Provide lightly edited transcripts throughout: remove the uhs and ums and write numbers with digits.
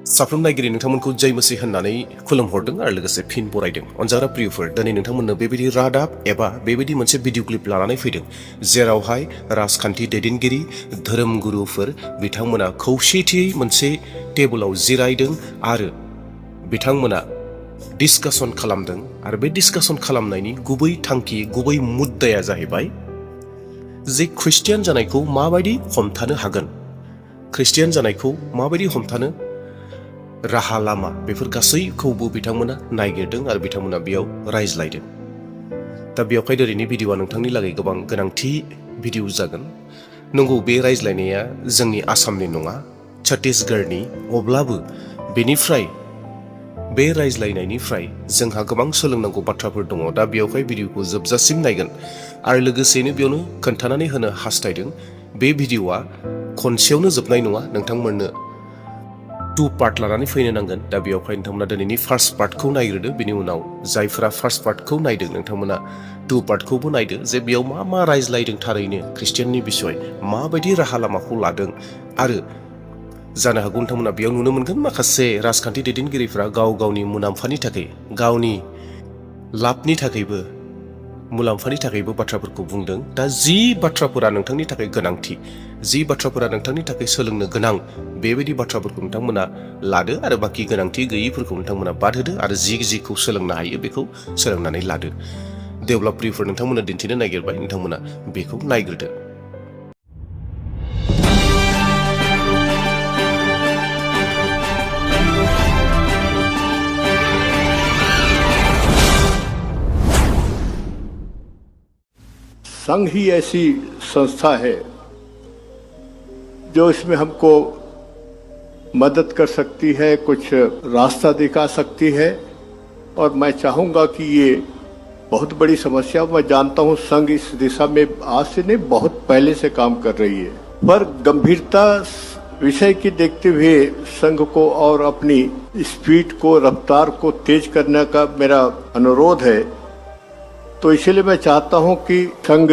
साफ्रोम नायगिरि नोंथांमोनखौ जय मसीह होननानै खुलुमहरदों आरो लोगोसे फिन बरायदों। अनजाग्रा प्रियफोर, दिनै नोंथांमोननो बेबायदि रादाब एबा बेबायदि मोनसे भिडिअ क्लिप लानानै फैदों जेरावहाय राजखान्थि दैदेनगिरि धोरोम गुरुफोर बिथांमोना खौसेथियै मोनसे टेबोलाव जिरायदों आरो बिथांमोना डिसकासन खालामदों आरो बे डिसकासन खालामनायनि गुबै थांखि, गुबै मुद्दाया जाहैबाय जे ख्रिस्टियान जानायखौ माबायदि हमथानो हागोन, ख्रिस्टियान जानायखौ माबायदि हमथानो राहा लामा, बेफोर गासैखौबो बिथांमोना नायगिरदों आरो बिथांमोना बेयाव रायज्लायदों। दा बेवहाय दिनैनि भिडिअ'आ नोंथांनि लागै गोबां गोनांथि भिडिअ जागोन। नंगौ, बे रायज्लायनाया जोंनि आसामनि नङा, छत्तीसगढ़नि, अब्लाबो बेनिफ्राय बे रायज्लायनायनिफ्राय जोंहा गोबां सोलोंनांगौ बाथ्राफोर दङ। दा बेवहाय भिडिअ'खौ जोबजासिम नायगोन आरो लोगोसेनो बेयावनो खोन्थानानै होनो हास्थायदों बे भिडिअ'आ खनसेयावनो जोबनाय नङा, नोंथांमोननो 2 पार्ट लानानै फैनो नांगोन। दा बेवहाय नोंथांमोना दिनैनि फार्स्ट पार्टखौ नायग्रोदो, बिनि उनाव जायफोरा फार्स्ट पार्टखौ नायदों नोंथांमोना 2 पार्टखौबो नायदो जे बेयाव मा मा रायज्लायदों, थारैनो ख्रिस्टियाननि बिसय माबायदि राहा लामाखौ लादों। आरो जानो हागौ नोंथांमोना बेयाव नुनो मोनगोन माखासे राजखान्थि दैदेनगिरिफ्रा गाव गावनि मुलाम्फानि थाखाय, गावनि लाबनि थाखायबो, मुलाम्फानि थाखायबो बाथ्राफोरखौ बुंदों। दा जि बाथ्राफोरा नोंथांनि थाखाय गोनांथि, जि बाथ्राफोरा नोंथांनि थाखाय सोलोंनो गोनां, बेबायदि बाथ्राफोरखौ नोंथांमोना लादो आरो बाखि गोनांथि गैयिफोरखौ नोंथांमोना बाद होदो आरो जिखौ सोलोंनो हायो बेखौ सोलोंनानै लादो। देवब्ला प्रियफोर, नोंथांमोना दिन्थिनो नागिरबाय, नोंथांमोना बेखौ नायग्रोदो। संघ ही ऐसी संस्था है जो इसमें हमको मदद कर सकती है, कुछ रास्ता दिखा सकती है। और मैं चाहूँगा कि ये बहुत बड़ी समस्या, मैं जानता हूँ संघ इस दिशा में आज से नहीं बहुत पहले से काम कर रही है, पर गंभीरता विषय की देखते हुए संघ को और अपनी स्पीड को, रफ्तार को तेज करने का मेरा अनुरोध है। तो इसलिए मैं चाहता हूं कि संघ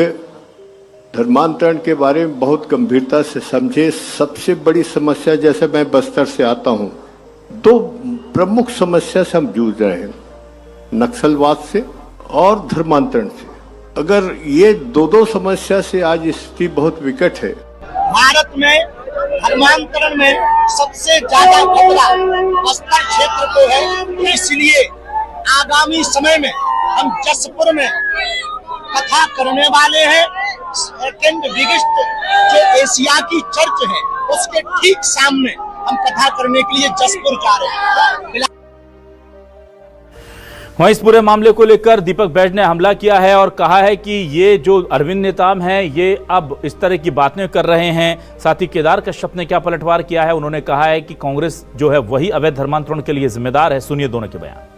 धर्मांतरण के बारे में बहुत गंभीरता से समझे। सबसे बड़ी समस्या, जैसे मैं बस्तर से आता हूं, 2 प्रमुख समस्या से हम जूझ रहे हैं, नक्सलवाद से और धर्मांतरण से। अगर ये दो समस्या से आज स्थिति बहुत विकट है। भारत में धर्मांतरण में सबसे ज्यादा खतरा बस्तर क्षेत्र को है, इसलिए आगामी समय में हम जसपुर में कथा करने वाले हैं। सेकेंड बिगेस्ट जो एशिया की चर्च है उसके ठीक सामने हम कथा करने के लिए जसपुर जा रहे हैं। वहीं इस पूरे मामले को लेकर दीपक बैज ने हमला किया है और कहा है कि ये जो अरविंद नेताम हैं ये अब इस तरह की बातें कर रहे हैं। साथ ही केदार कश्यप ने क्या पलटवार किया है, उन्होंने कहा है कि कांग्रेस जो है वही अवैध धर्मांतरण के लिए जिम्मेदार है। सुनिए दोनों के बयान।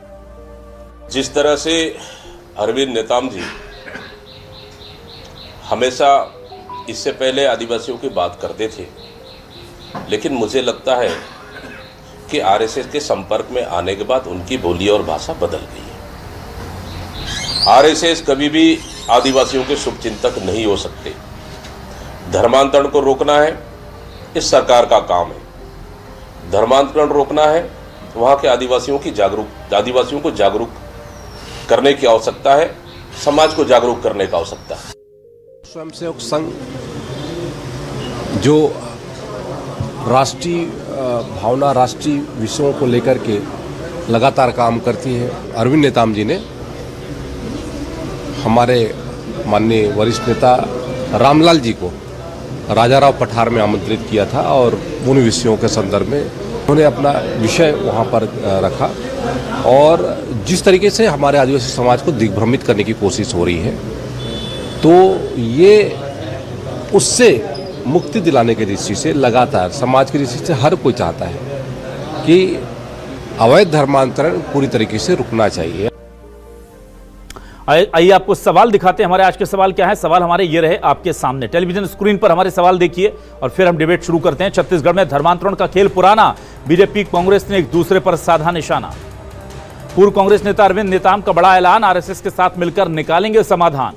जिस तरह से अरविंद नेताम जी हमेशा इससे पहले आदिवासियों की बात करते थे, लेकिन मुझे लगता है कि आरएसएस के संपर्क में आने के बाद उनकी बोली और भाषा बदल गई है। आरएसएस कभी भी आदिवासियों के शुभचिंतक नहीं हो सकते। धर्मांतरण को रोकना है, इस सरकार का काम है। धर्मांतरण रोकना है, वहाँ के आदिवासियों को जागरूक करने की आवश्यकता है, समाज को जागरूक करने की आवश्यकता है। स्वयंसेवक संघ जो राष्ट्रीय भावना, राष्ट्रीय विषयों को लेकर के लगातार काम करती है, अरविंद नेताम जी ने हमारे माननीय वरिष्ठ नेता रामलाल जी को राजाराव पठार में आमंत्रित किया था और उन विषयों के संदर्भ में उन्होंने अपना विषय वहाँ पर रखा। और जिस तरीके से हमारे आदिवासी समाज को दिग्भ्रमित करने की कोशिश हो रही है, तो ये उससे मुक्ति दिलाने की दृष्टि से लगातार समाज की दृष्टि से हर कोई चाहता है कि अवैध धर्मांतरण पूरी तरीके से रुकना चाहिए। आइए आपको सवाल दिखाते हैं। हमारे आज के सवाल क्या है? सवाल हमारे ये रहे आपके सामने, टेलीविजन स्क्रीन पर हमारे सवाल देखिए और फिर हम डिबेट शुरू करते हैं। छत्तीसगढ़ में धर्मांतरण का खेल पुराना, बीजेपी कांग्रेस ने एक दूसरे पर साधा निशाना। पूर्व कांग्रेस नेता अरविंद नेताम का बड़ा ऐलान, आरएसएस के साथ मिलकर निकालेंगे समाधान।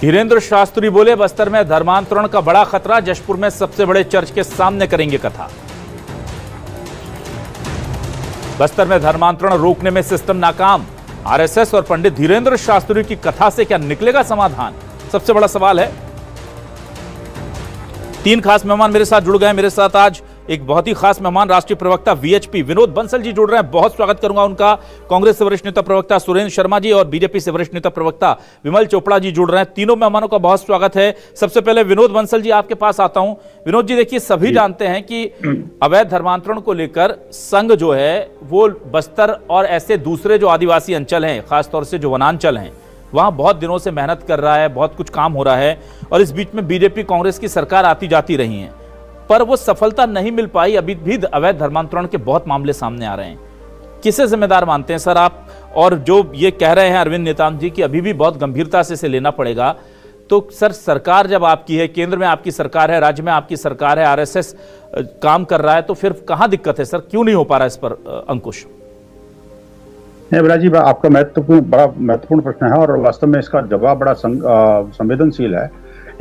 धीरेन्द्र शास्त्री बोले, बस्तर में धर्मांतरण का बड़ा खतरा, जशपुर में सबसे बड़े चर्च के सामने करेंगे कथा। बस्तर में धर्मांतरण रोकने में सिस्टम नाकाम, आरएसएस और पंडित धीरेन्द्र शास्त्री की कथा से क्या निकलेगा समाधान, सबसे बड़ा सवाल है। 3 खास मेहमान मेरे साथ जुड़ गए। मेरे साथ आज एक बहुत ही खास मेहमान राष्ट्रीय प्रवक्ता वीएचपी विनोद बंसल जी जुड़ रहे हैं, बहुत स्वागत करूंगा उनका। कांग्रेस से वरिष्ठ नेता प्रवक्ता सुरेंद्र शर्मा जी और बीजेपी से वरिष्ठ नेता प्रवक्ता विमल चोपड़ा जी जुड़ रहे हैं। तीनों मेहमानों का बहुत स्वागत है। सबसे पहले विनोद बंसल जी आपके पास आता हूं। विनोद जी, देखिए सभी जानते हैं कि अवैध धर्मांतरण को लेकर संघ जो है वो बस्तर और ऐसे दूसरे जो आदिवासी अंचल हैं, खासतौर से जो वनांचल हैं, वहां बहुत दिनों से मेहनत कर रहा है, बहुत कुछ काम हो रहा है और इस बीच में बीजेपी कांग्रेस की सरकार आती जाती रही है, पर वो सफलता नहीं मिल पाई। अभी भी अवैध धर्मांतरण के बहुत मामले सामने आ रहे हैं। किसे जिम्मेदार मानते हैं सर आप? और जो ये कह रहे हैं अरविंद नेताम जी कि अभी भी बहुत गंभीरता से इसे लेना पड़ेगा, तो सर सरकार जब आपकी है, केंद्र में आपकी सरकार है, राज्य में आपकी सरकार है, आरएसएस काम कर रहा है, तो फिर कहां दिक्कत है सर? क्यों नहीं हो पा रहा इस पर अंकुश? अभिलाष जी, आपका बड़ा महत्वपूर्ण प्रश्न है और वास्तव में इसका जवाब बड़ा संवेदनशील है।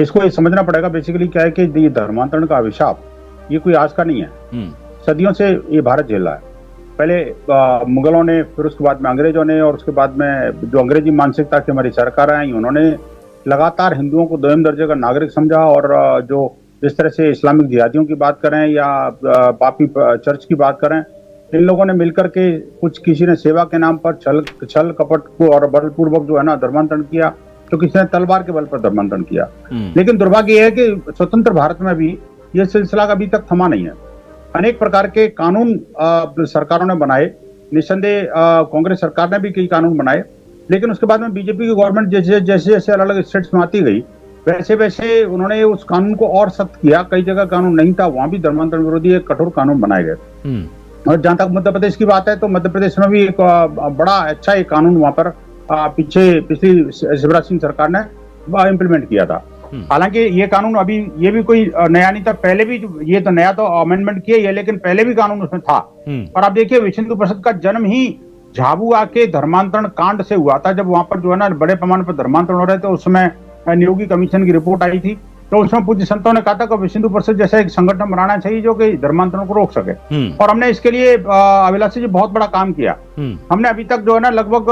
इसको ये समझना पड़ेगा बेसिकली क्या है कि ये धर्मांतरण का अभिशाप ये कोई आज का नहीं है। सदियों से ये भारत झेल रहा है। पहले मुगलों ने, फिर उसके बाद में अंग्रेजों ने, और उसके बाद में जो अंग्रेजी मानसिकता की हमारी सरकार आई, उन्होंने लगातार हिंदुओं को दोयम दर्जे का नागरिक समझा। और जो जिस तरह से इस्लामिक जिहादियों की बात करें या पापी चर्च की बात करें, इन लोगों ने मिलकर के किसी ने सेवा के नाम पर छल कपट को और बलपूर्वक जो है ना धर्मांतरण किया, तो किसी ने तलवार के बल पर धर्मांतरण किया। लेकिन दुर्भाग्य यह है कि स्वतंत्र भारत में भी यह सिलसिला अभी तक थमा नहीं है। अनेक प्रकार के कानून सरकारों ने बनाए, निस्संदेह कांग्रेस सरकार ने भी कई कानून बनाए, लेकिन उसके बाद में बीजेपी की गवर्नमेंट जैसे जैसे अलग अलग स्टेट्स में आती गई, वैसे वैसे उन्होंने उस कानून को और सख्त किया। कई जगह कानून नहीं था, वहां भी धर्मांतरण विरोधी एक कठोर कानून बनाए गए। और जहां तक मध्य प्रदेश की बात है, तो मध्य प्रदेश में भी एक बड़ा अच्छा एक कानून वहां पर पिछली शिवराज सिंह सरकार ने इम्प्लीमेंट किया था। हालांकि ये कानून अभी ये भी कोई नया नहीं था, पहले भी ये तो नया तो अमेंडमेंट किया है, लेकिन पहले भी कानून उसमें था। और आप देखिए विश्व हिंदू परिषद का जन्म ही झाबुआ के धर्मांतरण कांड से हुआ था, जब वहां पर जो है ना बड़े पैमाने पर धर्मांतरण हो रहे थे। उस समय नियोगी कमीशन की रिपोर्ट आई थी, तो उसमें पूज्य संतों ने कहा था कि विश्व हिंदू परिषद जैसा एक संगठन बनाना चाहिए जो कि धर्मांतरण को रोक सके। और हमने इसके लिए अभिलाषी जी बहुत बड़ा काम किया। हमने अभी तक जो है ना लगभग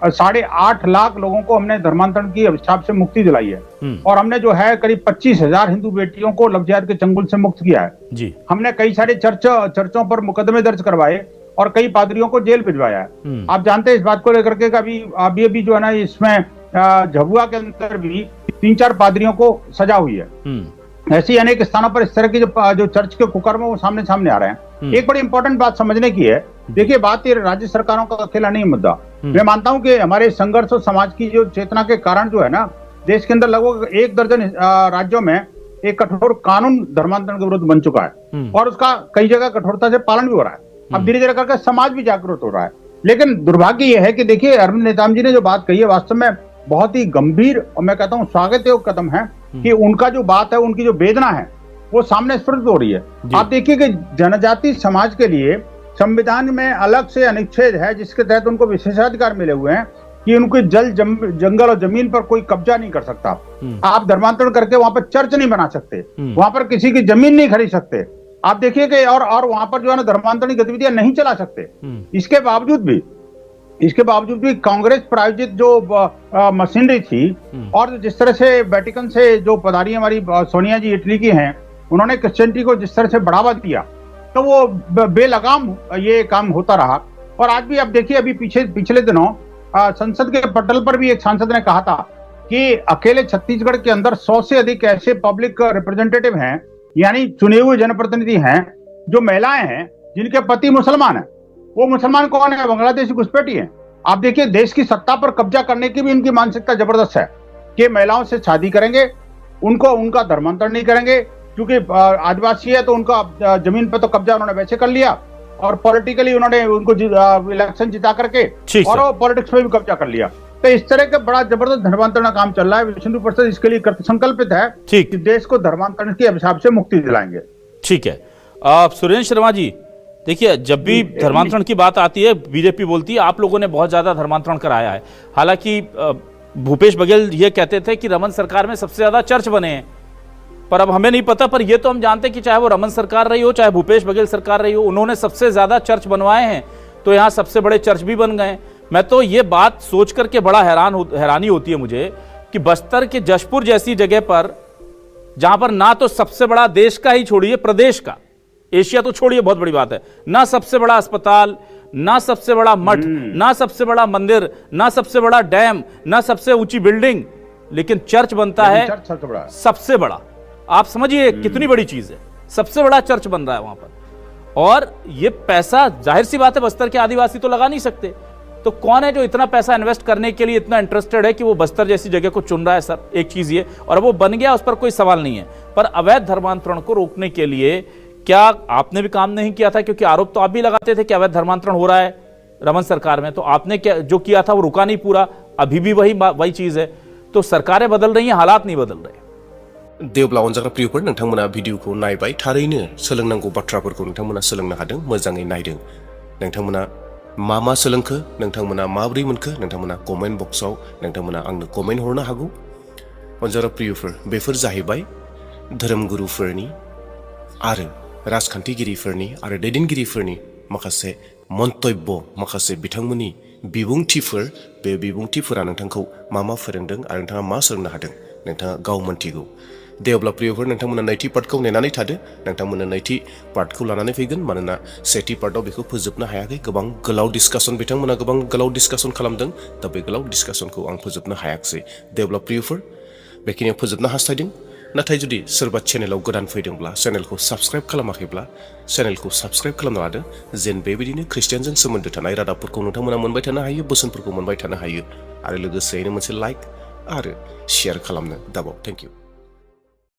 8.5 लाख लोगों को हमने धर्मांतरण की अभिशाप से मुक्ति दिलाई है। और हमने जो है करीब 25,000 हिंदू बेटियों को लव जिहाद के चंगुल से मुक्त किया है जी। हमने कई सारे चर्चों पर मुकदमे दर्ज करवाए और कई पादरियों को जेल भिजवाया है। आप जानते हैं इस बात को लेकर के अभी जो है ना इसमें झाबुआ के अंदर भी 3-4 पादरियों को सजा हुई है। ऐसी अनेक स्थानों पर इस तरह की जो चर्च के कुकर्म है वो सामने आ रहे हैं। एक बड़ी इंपॉर्टेंट बात समझने की है, देखिए बात ये राज्य सरकारों का अकेला नहीं मुद्दा। मैं मानता हूं कि हमारे संघर्ष और समाज की जो चेतना के कारण जो है ना देश के अंदर लगभग 1 दर्जन राज्यों में एक कठोर कानून धर्मांतरण के विरुद्ध बन चुका है और उसका कई जगह कठोरता से पालन भी हो रहा है। अब धीरे धीरे करके समाज भी जागरूक हो रहा है। लेकिन दुर्भाग्य यह है कि देखिए अरविंद नेताम जी ने जो बात कही है वास्तव में बहुत ही गंभीर और मैं कहता हूं स्वागत योग्य कदम है कि उनका जो बात है, उनकी जो वेदना है वो सामने स्फुरित हो रही है। आप देखिए कि जनजाति समाज के लिए संविधान में अलग से अनुच्छेद है जिसके तहत उनको विशेषाधिकार मिले हुए हैं कि उनके जंगल और जमीन पर कोई कब्जा नहीं कर सकता। आप धर्मांतरण करके वहां पर चर्च नहीं बना सकते, वहां पर किसी की जमीन नहीं खरीद सकते। आप देखिए कि और वहां पर जो है ना धर्मांतरण गतिविधियां नहीं चला सकते। इसके बावजूद भी कांग्रेस प्रायोजित जो मशीनरी थी और जिस तरह से वेटिकन से जो पधारी हमारी सोनिया जी इटली की हैं, उन्होंने क्रिश्चियनिटी को जिस तरह से बढ़ावा दिया, तो वो बेलगाम ये काम होता रहा। और आज भी आप देखिए अभी पिछले दिनों संसद के पटल पर भी एक सांसद ने कहा था कि अकेले छत्तीसगढ़ के अंदर 100 से अधिक ऐसे पब्लिक रिप्रेजेंटेटिव हैं, यानी चुने हुए जनप्रतिनिधि हैं जो महिलाएं हैं जिनके पति मुसलमान हैं। वो मुसलमान कौन है? बांग्लादेशी घुसपैठी है। आप देखिए देश की सत्ता पर कब्जा करने की भी इनकी मानसिकता जबरदस्त है कि महिलाओं से शादी करेंगे, उनका धर्मांतरण नहीं करेंगे, क्योंकि आदिवासी है तो उनका जमीन पर तो कब्जा उन्होंने वैसे कर लिया और पॉलिटिकली उन्होंने उनको इलेक्शन जिता करके और पॉलिटिक्स में भी कब्जा कर लिया। तो इस तरह का बड़ा जबरदस्त धर्मांतरण का काम चल रहा है। विश्व हिंदू परिषद इसके लिए संकल्पित है कि देश को धर्मांतरण के अभिशाप से मुक्ति दिलाएंगे। ठीक है। सुरेंद्र शर्मा जी, देखिए जब भी धर्मांतरण की बात आती है बीजेपी बोलती है आप लोगों ने बहुत ज्यादा धर्मांतरण कराया है। हालांकि भूपेश बघेल ये कहते थे कि रमन सरकार में सबसे ज्यादा चर्च बने हैं, पर अब हमें नहीं पता, पर ये तो हम जानते हैं कि चाहे वो रमन सरकार रही हो चाहे भूपेश बघेल सरकार रही हो, उन्होंने सबसे ज्यादा चर्च बनवाए हैं, तो यहाँ सबसे बड़े चर्च भी बन गए। मैं तो ये बात सोच करके बड़ा हैरानी होती है मुझे कि बस्तर के जशपुर जैसी जगह पर, जहां पर ना तो सबसे बड़ा देश का ही छोड़िए प्रदेश का, एशिया तो छोड़िए बहुत बड़ी बात है, ना सबसे बड़ा अस्पताल, ना सबसे बड़ा मठ, ना सबसे बड़ा मंदिर, ना सबसे बड़ा डैम, ना सबसे ऊंची बिल्डिंग, लेकिन चर्च बनता है सबसे बड़ा। आप समझिए कितनी बड़ी चीज है, सबसे बड़ा चर्च बन रहा है वहां पर। और ये पैसा जाहिर सी बात है बस्तर के आदिवासी तो लगा नहीं सकते, तो कौन है जो इतना पैसा इन्वेस्ट करने के लिए इतना इंटरेस्टेड है कि वो बस्तर जैसी जगह को चुन रहा है सर? एक चीज ये, और वो बन गया, उस पर कोई सवाल नहीं है। पर अवैध धर्मांतरण को रोकने के लिए क्या आपने भी काम नहीं किया था? क्योंकि आरोप तो आप भी लगाते थे कि अवैध धर्मांतरण हो रहा है रमन सरकार में, तो आपने क्या जो किया था वो रुका नहीं पूरा, अभी भी वही चीज है। तो सरकारें बदल रही हैं, हालात नहीं बदल रहे। देवब्ला अनजाग्रा प्रियफोर, नोंथांमोना भिडिअखौ नायबाय, थारैनो सोलोंनांगौ बाथ्राफोरखौ नोंथांमोना सोलोंनो हादों, मोजाङै नायदों। नोंथांमोना मा सोलोंखो, नोंथांमोना माबोरै मोनखो, नोंथांमोना कमेन्ट बक्सआव नोंथांमोना आंनो कमेन्ट हरनो हागौ। अनजाग्रा प्रियफोर, बेफोर जाहैबाय धोरोमगुरुफोरनि आरो राजखान्थिगिरिफोरनि आरो दैदेनगिरिफोरनि माखासे मन्तब्य, माखासे बिथांमोननि बिबुंथिफोर। बे बिबुंथिफोरा नोंथांखौ मा फोरोंदों आरो नोंथाङा मा सोलोंनो हादों नोंथाङा गाव मोन्थिगौ। दे अब्ला प्रियफोर, नोंथांमोना नैथि पार्टखौ नेनानै थादो। नोंथांमोना नैथि पार्टखौ लानानै फैगोन, मानोना सेथि पार्टआव बेखौ फोजोबनो हायाखै। गोबां गोलाव डिसकासन, बिथांमोना गोबां गोलाव डिसकासन खालामदों, दा बे गोलाव डिसकासनखौ आं फोजोबनो हायाखिसै। दे अब्ला प्रियफोर, बेखिनियाव फोजोबनो हास्थायदों। नाथाय जुदि सोरबा चेनेलाव गोदान फैदोंब्ला, चेनेलखौ साबस्क्राइब खालामाखैब्ला चेनेलखौ साबस्क्राइब खालामनो लादो, जेन बेबायदिनो खृष्टियानजों सोमोन्दो थानाय रादाबफोरखौ नोंथांमोना मोनबाय थानो हायो, बोसोनफोरखौ मोनबाय थानो हायो, आरो लोगोसेयैनो मोनसे लाइक आरो शेयार खालामनो दाबाव। Thank you.